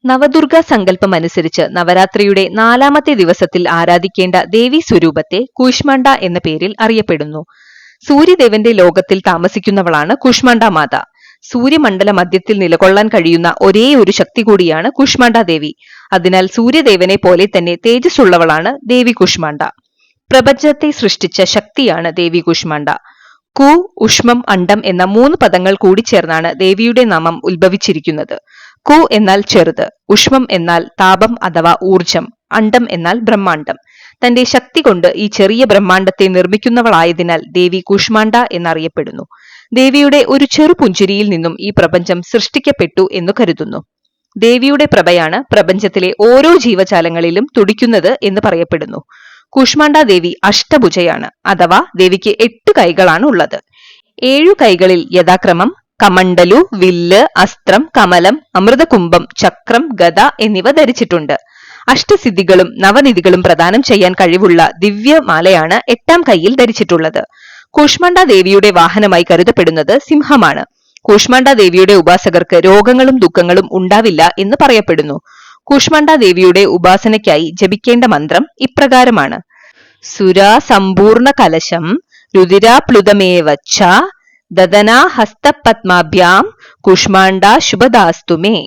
നവദുർഗ സങ്കല്പം അനുസരിച്ച് നവരാത്രിയുടെ 4-ാമത്തെ ദിവസത്തിൽ ആരാധിക്കേണ്ട ദേവീ സ്വരൂപത്തെ കൂഷ്മാണ്ഡ എന്ന പേരിൽ അറിയപ്പെടുന്നു. സൂര്യദേവന്റെ ലോകത്തിൽ താമസിക്കുന്നവളാണ് കൂഷ്മാണ്ഡ മാത. സൂര്യമണ്ഡല മധ്യത്തിൽ നിലകൊള്ളാൻ കഴിയുന്ന ഒരേ ഒരു ശക്തി കൂടിയാണ് കൂഷ്മാണ്ഡ ദേവി. അതിനാൽ സൂര്യദേവനെ പോലെ തന്നെ തേജസ്സുള്ളവളാണ് ദേവി കൂഷ്മാണ്ഡ. പ്രപഞ്ചത്തെ സൃഷ്ടിച്ച ശക്തിയാണ് ദേവി കൂഷ്മാണ്ഡ. കു, ഉഷ്മം, അണ്ഡം എന്ന 3 പദങ്ങൾ കൂടിച്ചേർന്നാണ് ദേവിയുടെ നാമം ഉത്ഭവിച്ചിരിക്കുന്നത്. കു എന്നാൽ ചെറുത്, ഉഷ്മം എന്നാൽ താപം അഥവാ ഊർജം, അണ്ഡം എന്നാൽ ബ്രഹ്മാണ്ഡം. തന്റെ ശക്തി കൊണ്ട് ഈ ചെറിയ ബ്രഹ്മാണ്ഡത്തെ നിർമ്മിക്കുന്നവളായതിനാൽ ദേവി കൂഷ്മാണ്ഡ എന്നറിയപ്പെടുന്നു. ദേവിയുടെ ഒരു ചെറു പുഞ്ചിരിയിൽ നിന്നും ഈ പ്രപഞ്ചം സൃഷ്ടിക്കപ്പെട്ടു എന്ന് കരുതുന്നു. ദേവിയുടെ പ്രഭയാണ് പ്രപഞ്ചത്തിലെ ഓരോ ജീവജാലങ്ങളിലും തുടിക്കുന്നത് എന്ന് പറയപ്പെടുന്നു. കൂഷ്മാണ്ഡ ദേവി അഷ്ടഭുജയാണ്, അഥവാ ദേവിക്ക് 8 കൈകളാണ് ഉള്ളത്. 7 കൈകളിൽ യഥാക്രമം കമണ്ഡലു, വില്ല്, അസ്ത്രം, കമലം, അമൃതകുംഭം, ചക്രം, ഗദ എന്നിവ ധരിച്ചിട്ടുണ്ട്. അഷ്ടസിദ്ധികളും നവനിധികളും പ്രദാനം ചെയ്യാൻ കഴിവുള്ള ദിവ്യമാലയാണ് 8-ാം കൈയിൽ ധരിച്ചിട്ടുള്ളത്. കൂഷ്മാണ്ഡ ദേവിയുടെ വാഹനമായി കരുതപ്പെടുന്നത് സിംഹമാണ്. കൂഷ്മാണ്ഡ ദേവിയുടെ ഉപാസകർക്ക് രോഗങ്ങളും ദുഃഖങ്ങളും ഉണ്ടാവില്ല എന്ന് പറയപ്പെടുന്നു. കൂഷ്മാണ്ഡ ദേവിയുടെ ഉപാസനയ്ക്കായി ജപിക്കേണ്ട മന്ത്രം ഇപ്രകാരമാണ്: സുരാ സമ്പൂർണ കലശം രുതിരാപ്ലുതമേവച്ച ദദനാ ഹസ്തപത്മാഭ്യാം കൂഷ്മാണ്ഡ ശുഭദാസ്തുമേ.